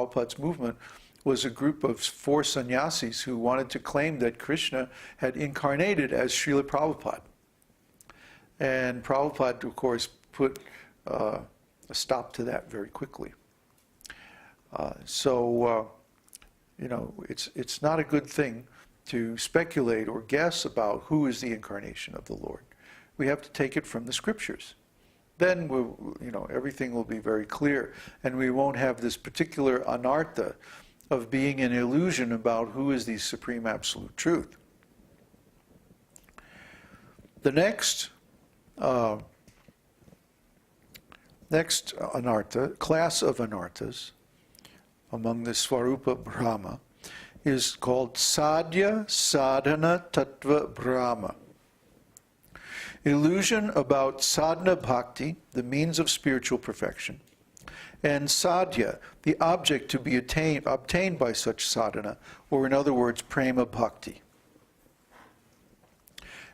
Prabhupada's movement was a group of 4 sannyasis who wanted to claim that Krishna had incarnated as Srila Prabhupada. And Prabhupada, of course, put a stop to that very quickly. It's not a good thing to speculate or guess about who is the incarnation of the Lord. We have to take it from the scriptures. Then everything will be very clear, and we won't have this particular anartha of being an illusion about who is the supreme absolute truth. The next anartha, class of anarthas among the Svarupa Brahma, is called Sadhya Sadhana Tattva Brahma. Illusion about sadhana bhakti, the means of spiritual perfection, and sadhya, the object to be obtained by such sadhana, or in other words, prema bhakti.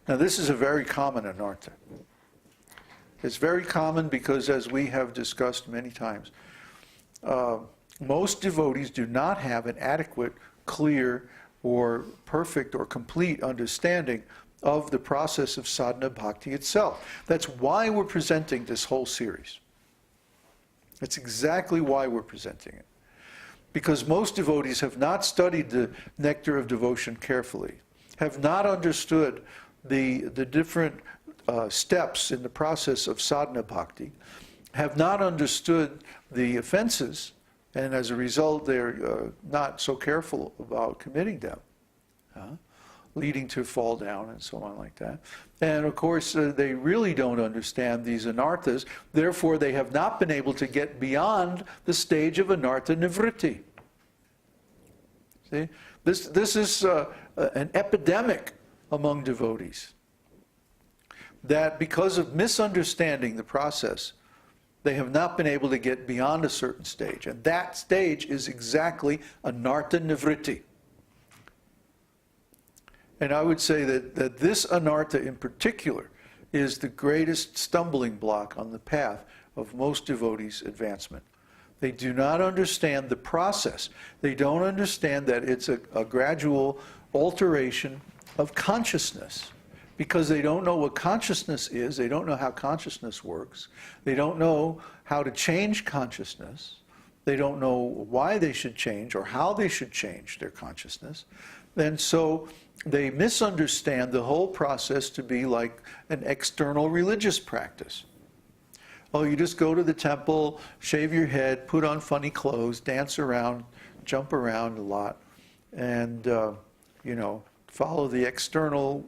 Now this is a very common anartha. It's very common because, as we have discussed many times, most devotees do not have an adequate, clear, or perfect or complete understanding of the process of sadhana bhakti itself. That's why we're presenting this whole series. That's exactly why we're presenting it. Because most devotees have not studied the nectar of devotion carefully, have not understood the different steps in the process of sadhana bhakti, have not understood the offenses, and as a result they're not so careful about committing them, leading to fall down and so on like that. And of course they really don't understand these anarthas, therefore they have not been able to get beyond the stage of anartha nivritti. See? This is an epidemic among devotees, that because of misunderstanding the process, they have not been able to get beyond a certain stage. And that stage is exactly anartha nivritti. And I would say that this anartha in particular is the greatest stumbling block on the path of most devotees' advancement. They do not understand the process. They don't understand that it's a gradual alteration of consciousness, because they don't know what consciousness is, they don't know how consciousness works, they don't know how to change consciousness, they don't know why they should change or how they should change their consciousness, and so they misunderstand the whole process to be like an external religious practice. Oh, you just go to the temple, shave your head, put on funny clothes, dance around, jump around a lot, and follow the external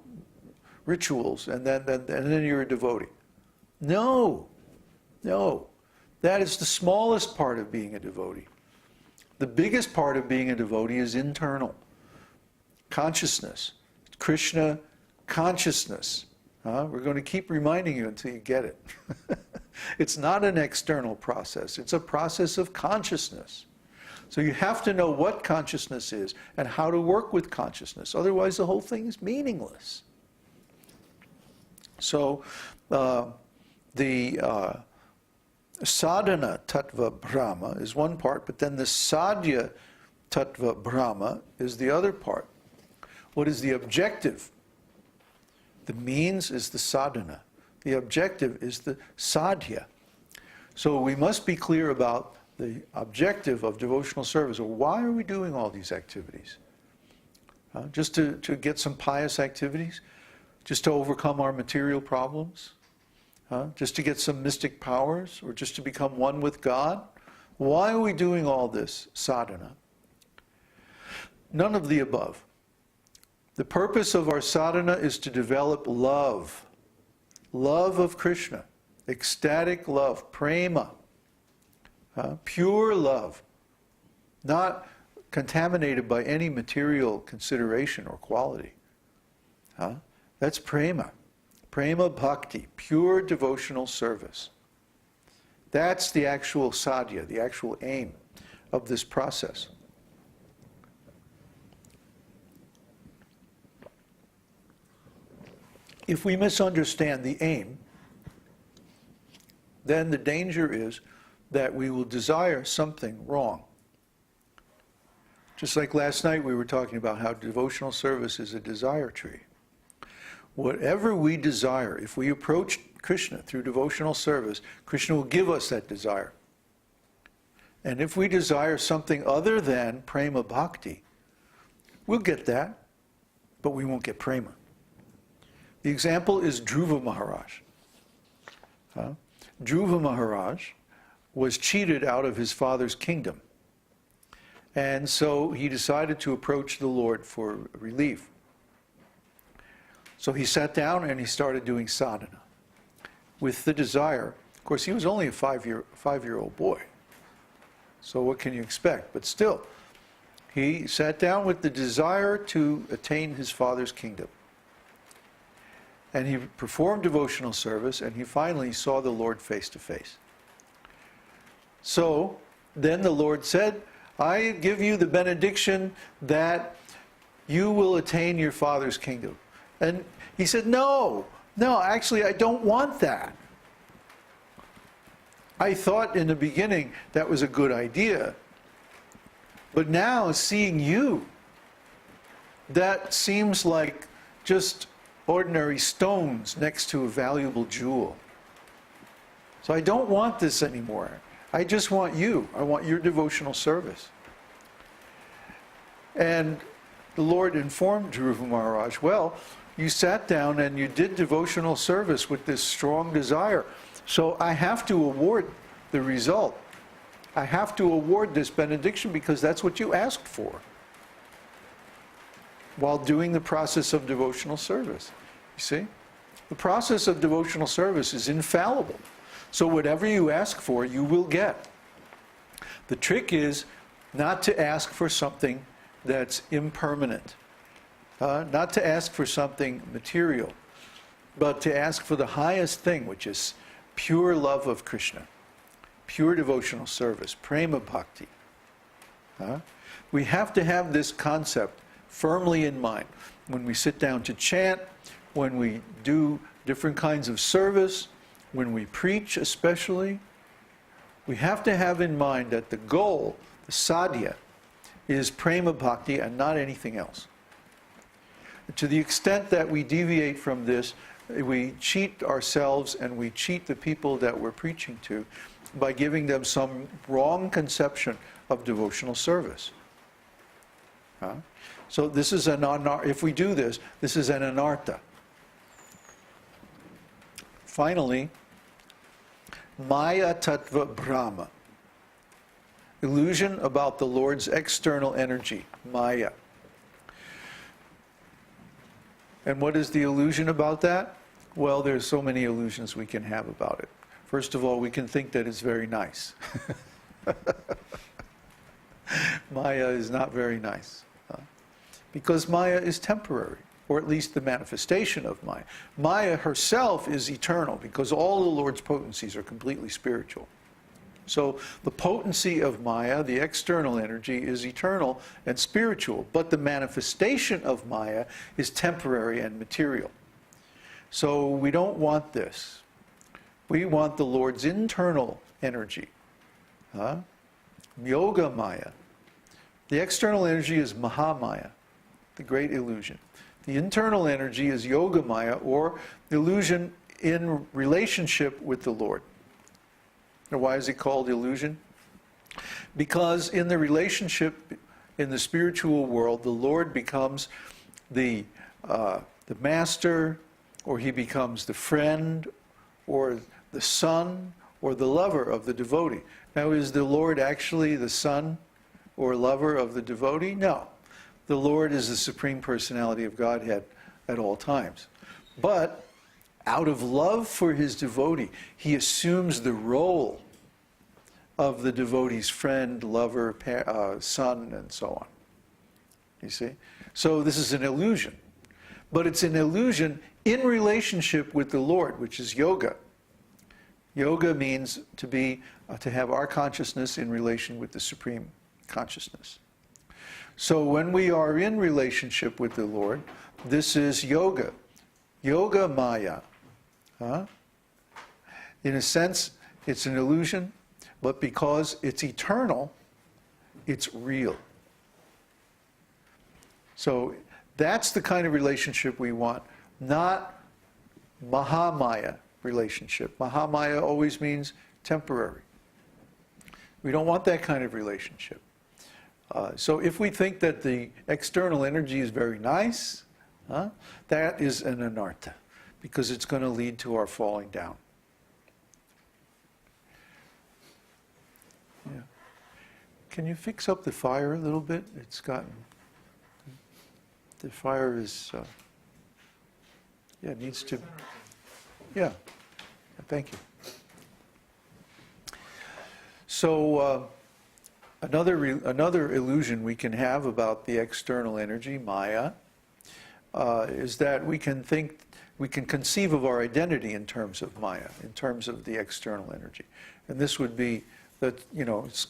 rituals, and then you're a devotee. No, that is the smallest part of being a devotee. The biggest part of being a devotee is internal. Consciousness, Krishna consciousness. We're going to keep reminding you until you get it. It's not an external process, it's a process of consciousness. So you have to know what consciousness is and how to work with consciousness. Otherwise the whole thing is meaningless. So the sadhana tattva Brahma is one part, but then the sadhya tattva Brahma is the other part. What is the objective? The means is the sadhana. The objective is the sadhya. So we must be clear about the objective of devotional service. Or why are we doing all these activities? Just to get some pious activities? Just to overcome our material problems? Just to get some mystic powers? Or just to become one with God? Why are we doing all this sadhana? None of the above. The purpose of our sadhana is to develop love. Love of Krishna. Ecstatic love. Prema. Pure love. Not contaminated by any material consideration or quality. That's prema. Prema bhakti. Pure devotional service. That's the actual sadhya, the actual aim of this process. If we misunderstand the aim, then the danger is that we will desire something wrong. Just like last night we were talking about how devotional service is a desire tree. Whatever we desire, if we approach Krishna through devotional service, Krishna will give us that desire. And if we desire something other than prema bhakti, we'll get that, but we won't get prema. The example is Dhruva Maharaj. Dhruva Maharaj was cheated out of his father's kingdom. And so he decided to approach the Lord for relief. So he sat down and he started doing sadhana with the desire. Of course, he was only a five-year-old boy. So what can you expect? But still, he sat down with the desire to attain his father's kingdom. And he performed devotional service, and he finally saw the Lord face to face. So then the Lord said, I give you the benediction that you will attain your father's kingdom. And he said, no, actually I don't want that. I thought in the beginning that was a good idea. But now seeing you, that seems like just ordinary stones next to a valuable jewel. So I don't want this anymore. I just want you. I want your devotional service. And the Lord informed Dhruva Maharaj, well, you sat down and you did devotional service with this strong desire. So I have to award the result. I have to award this benediction because that's what you asked for while doing the process of devotional service. You see? The process of devotional service is infallible. So whatever you ask for, you will get. The trick is not to ask for something that's impermanent. Not to ask for something material, but to ask for the highest thing, which is pure love of Krishna, pure devotional service, prema bhakti. We have to have this concept firmly in mind. When we sit down to chant, when we do different kinds of service, when we preach especially, we have to have in mind that the goal, the sadhya, is prema bhakti and not anything else. To the extent that we deviate from this, we cheat ourselves and we cheat the people that we're preaching to by giving them some wrong conception of devotional service. So this is if we do this, this is an anartha. Finally, Maya Tattva Brahma. Illusion about the Lord's external energy, Maya. And what is the illusion about that? Well, there's so many illusions we can have about it. First of all, we can think that it's very nice. Maya is not very nice. Because Maya is temporary, or at least the manifestation of Maya. Maya herself is eternal, because all the Lord's potencies are completely spiritual. So the potency of Maya, the external energy, is eternal and spiritual, but the manifestation of Maya is temporary and material. So we don't want this. We want the Lord's internal energy. Yoga Maya. The external energy is Mahamaya, the great illusion. The internal energy is Yoga Maya, or illusion in relationship with the Lord. Now, why is it called illusion? Because in the relationship in the spiritual world, the Lord becomes the master, or he becomes the friend, or the son, or the lover of the devotee. Now, is the Lord actually the son or lover of the devotee? No. The Lord is the Supreme Personality of Godhead at all times. But out of love for his devotee, he assumes the role of the devotee's friend, lover, son, and so on. You see? So this is an illusion. But it's an illusion in relationship with the Lord, which is yoga. Yoga means to have our consciousness in relation with the Supreme Consciousness. So when we are in relationship with the Lord, this is yoga. Yoga Maya. In a sense, it's an illusion, but because it's eternal, it's real. So that's the kind of relationship we want, not Mahamaya relationship. Mahamaya always means temporary. We don't want that kind of relationship. So if we think that the external energy is very nice, that is an anartha, because it's going to lead to our falling down. Yeah. Can you fix up the fire a little bit? It's gotten... The fire is... it needs to... Yeah. Thank you. So another illusion we can have about the external energy, Maya, is that we can conceive of our identity in terms of Maya, in terms of the external energy. And this would be that, it's